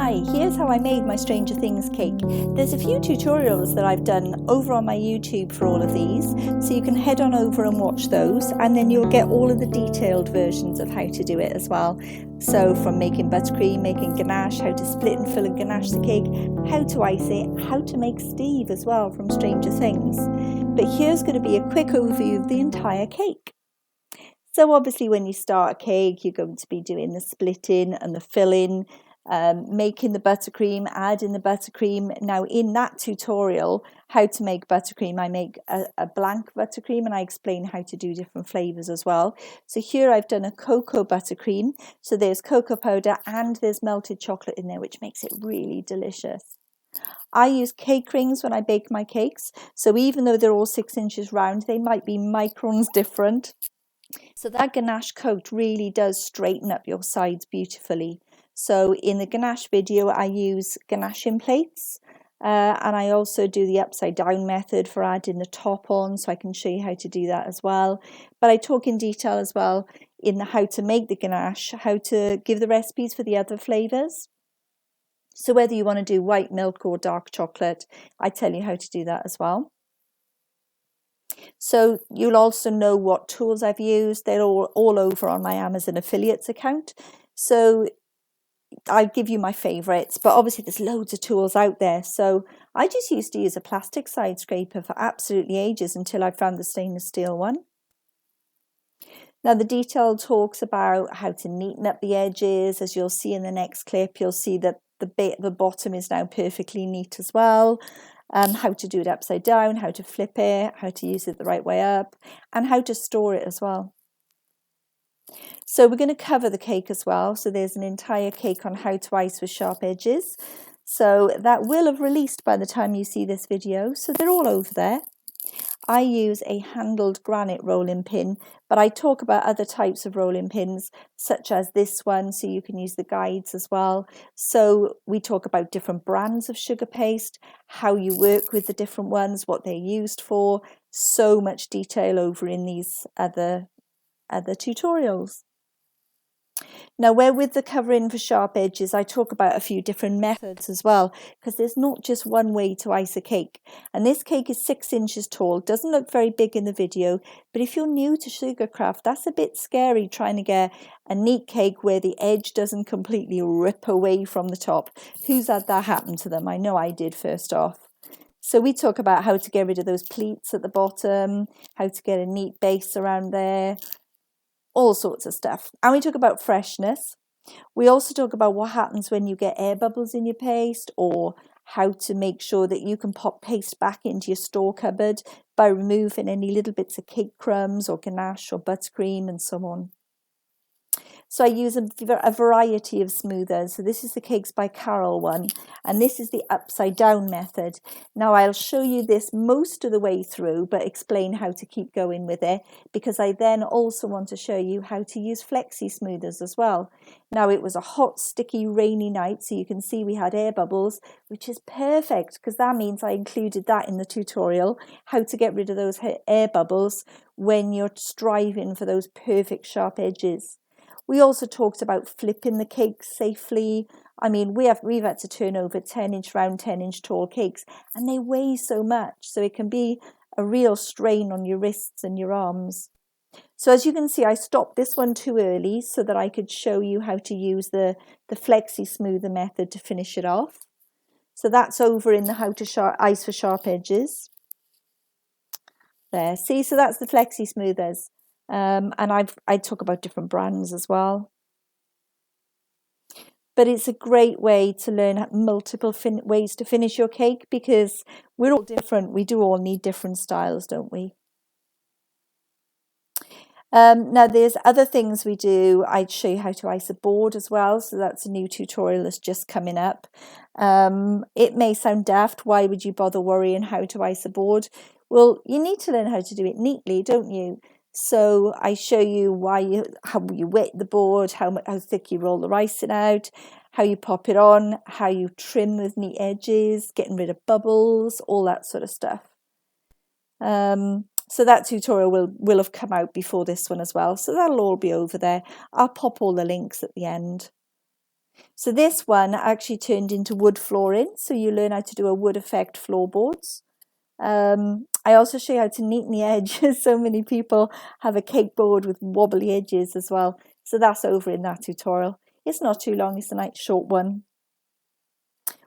Hi, here's how I made my Stranger Things cake. There's a few tutorials that I've done over on my YouTube for all of these, so you can head on over and watch those, and then you'll get all of the detailed versions of how to do it as well. So from making buttercream, making ganache, how to split and fill and ganache the cake, how to ice it, how to make Steve as well from Stranger Things. But here's going to be a quick overview of the entire cake. So obviously when you start a cake, you're going to be doing the splitting and the filling, making the buttercream, adding the buttercream. Now in that tutorial, how to make buttercream, I make a blank buttercream and I explain how to do different flavors as well. So here I've done a cocoa buttercream. So there's cocoa powder and there's melted chocolate in there, which makes it really delicious. I use cake rings when I bake my cakes. So even though they're all 6 inches round, they might be microns different. So that ganache coat really does straighten up your sides beautifully. So in the ganache video, I use ganaching plates, and I also do the upside down method for adding the top on, so I can show you how to do that as well. But I talk in detail as well in the how to make the ganache, how to give the recipes for the other flavors. So whether you want to do white milk or dark chocolate, I tell you how to do that as well. So you'll also know what tools I've used. They're all over on my Amazon affiliates account. So I give you my favorites, but obviously there's loads of tools out there. So I just used to use a plastic side scraper for absolutely ages until I found the stainless steel one. Now the detail talks about how to neaten up the edges. As you'll see in the next clip, you'll see that the bottom is now perfectly neat as well. How to do it upside down, how to flip it, how to use it the right way up, and how to store it as well. So we're going to cover the cake as well. So there's an entire cake on how to ice with sharp edges. So that will have released by the time you see this video. So they're all over there. I use a handled granite rolling pin, but I talk about other types of rolling pins, such as this one, so you can use the guides as well. So we talk about different brands of sugar paste, how you work with the different ones, what they're used for. So much detail over in these other tutorials. Now, where with the covering for sharp edges, I talk about a few different methods as well, because there's not just one way to ice a cake. And this cake is 6 inches tall, doesn't look very big in the video, but if you're new to sugarcraft, that's a bit scary trying to get a neat cake where the edge doesn't completely rip away from the top. Who's had that happen to them? I know I did first off. So we talk about how to get rid of those pleats at the bottom, how to get a neat base around there, all sorts of stuff. And we talk about freshness. We also talk about what happens when you get air bubbles in your paste, or how to make sure that you can pop paste back into your store cupboard by removing any little bits of cake crumbs or ganache or buttercream and so on. So I use a variety of smoothers. So this is the Cakes by Carol one, and this is the upside down method. Now I'll show you this most of the way through, but explain how to keep going with it, because I then also want to show you how to use flexi smoothers as well. Now it was a hot, sticky, rainy night, so you can see we had air bubbles, which is perfect because that means I included that in the tutorial, how to get rid of those air bubbles when you're striving for those perfect sharp edges. We also talked about flipping the cakes safely. I mean, we've had to turn over 10-inch round, 10-inch tall cakes, and they weigh so much, so it can be a real strain on your wrists and your arms. So as you can see, I stopped this one too early so that I could show you how to use the flexi smoother method to finish it off. So that's over in the how to ice for sharp edges. There, see, so that's the flexi smoothers. And I talk about different brands as well. But it's a great way to learn multiple ways to finish your cake, because we're all different. We do all need different styles, don't we? Now there's other things we do. I'd show you how to ice a board as well. So that's a new tutorial that's just coming up. It may sound daft. Why would you bother worrying how to ice a board? Well, you need to learn how to do it neatly, don't you? So I show you how you wet the board, how thick you roll the icing out, how you pop it on, how you trim with neat edges, getting rid of bubbles, all that sort of stuff. So that tutorial will have come out before this one as well. So that'll all be over there. I'll pop all the links at the end. So this one actually turned into wood flooring, so you learn how to do a wood effect floorboards. I also show you how to neaten the edges. So many people have a cake board with wobbly edges as well. So that's over in that tutorial. It's not too long, it's a nice short one.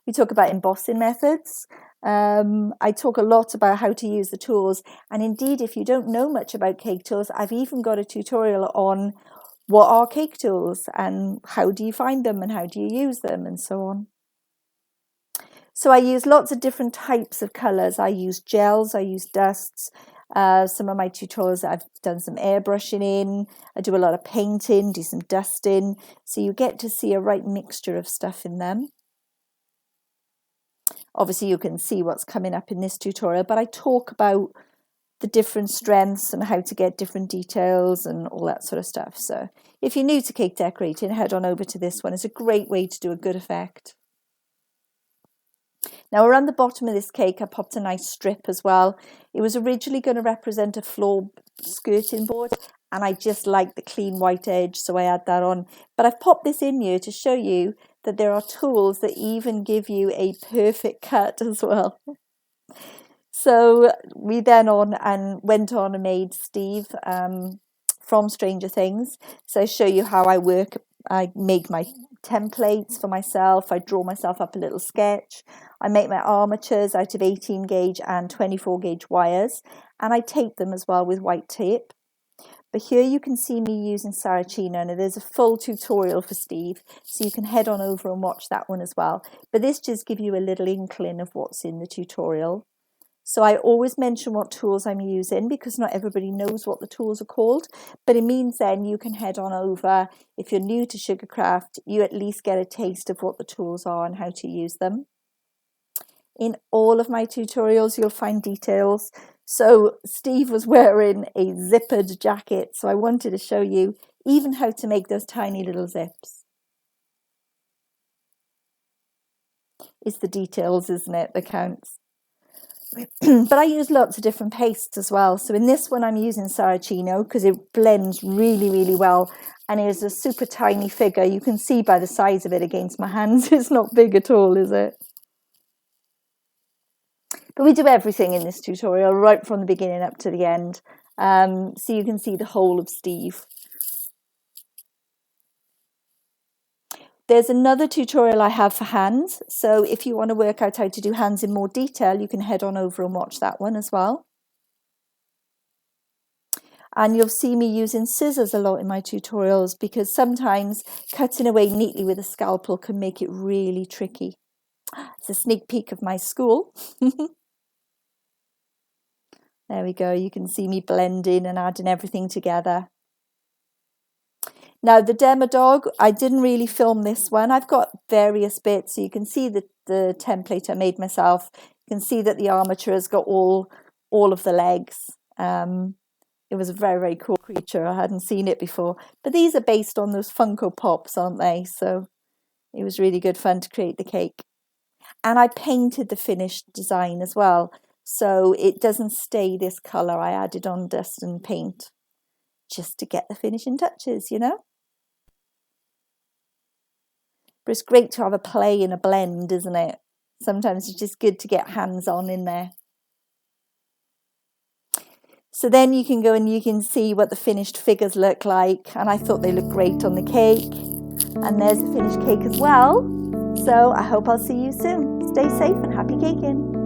We talk about embossing methods. I talk a lot about how to use the tools. And indeed, if you don't know much about cake tools, I've even got a tutorial on what are cake tools and how do you find them and how do you use them and so on. So I use lots of different types of colours. I use gels, I use dusts. Some of my tutorials I've done some airbrushing in. I do a lot of painting, do some dusting. So you get to see a right mixture of stuff in them. Obviously you can see what's coming up in this tutorial, but I talk about the different strengths and how to get different details and all that sort of stuff. So if you're new to cake decorating, head on over to this one. It's a great way to do a good effect. Now around the bottom of this cake, I popped a nice strip as well. It was originally going to represent a floor skirting board, and I just like the clean white edge, so I add that on. But I've popped this in here to show you that there are tools that even give you a perfect cut as well. So we then went on and made Steve from Stranger Things. So I show you how I work. I make my templates for myself. I draw myself up a little sketch. I make my armatures out of 18 gauge and 24 gauge wires, and I tape them as well with white tape. But here you can see me using Saracino, and there's a full tutorial for Steve, so you can head on over and watch that one as well. But this just gives you a little inkling of what's in the tutorial. So I always mention what tools I'm using because not everybody knows what the tools are called, but it means then you can head on over. If you're new to Sugarcraft, you at least get a taste of what the tools are and how to use them. In all of my tutorials, you'll find details. So Steve was wearing a zippered jacket, so I wanted to show you even how to make those tiny little zips. It's the details, isn't it, that counts? But I use lots of different pastes as well. So in this one I'm using Saracino because it blends really, really well, and it is a super tiny figure. You can see by the size of it against my hands, it's not big at all, is it? But we do everything in this tutorial right from the beginning up to the end, so you can see the whole of Steve. There's another tutorial I have for hands, so if you want to work out how to do hands in more detail, you can head on over and watch that one as well. And you'll see me using scissors a lot in my tutorials because sometimes cutting away neatly with a scalpel can make it really tricky. It's a sneak peek of my school. There we go, you can see me blending and adding everything together. Now the Demodog, I didn't really film this one. I've got various bits, so you can see the template I made myself. You can see that the armature has got all of the legs. It was a very, very cool creature. I hadn't seen it before. But these are based on those Funko Pops, aren't they? So it was really good fun to create the cake. And I painted the finished design as well. So it doesn't stay this colour. I added on dust and paint just to get the finishing touches, you know. But it's great to have a play and a blend, isn't it? Sometimes it's just good to get hands-on in there. So then you can go and you can see what the finished figures look like. And I thought they looked great on the cake. And there's the finished cake as well. So I hope I'll see you soon. Stay safe and happy caking.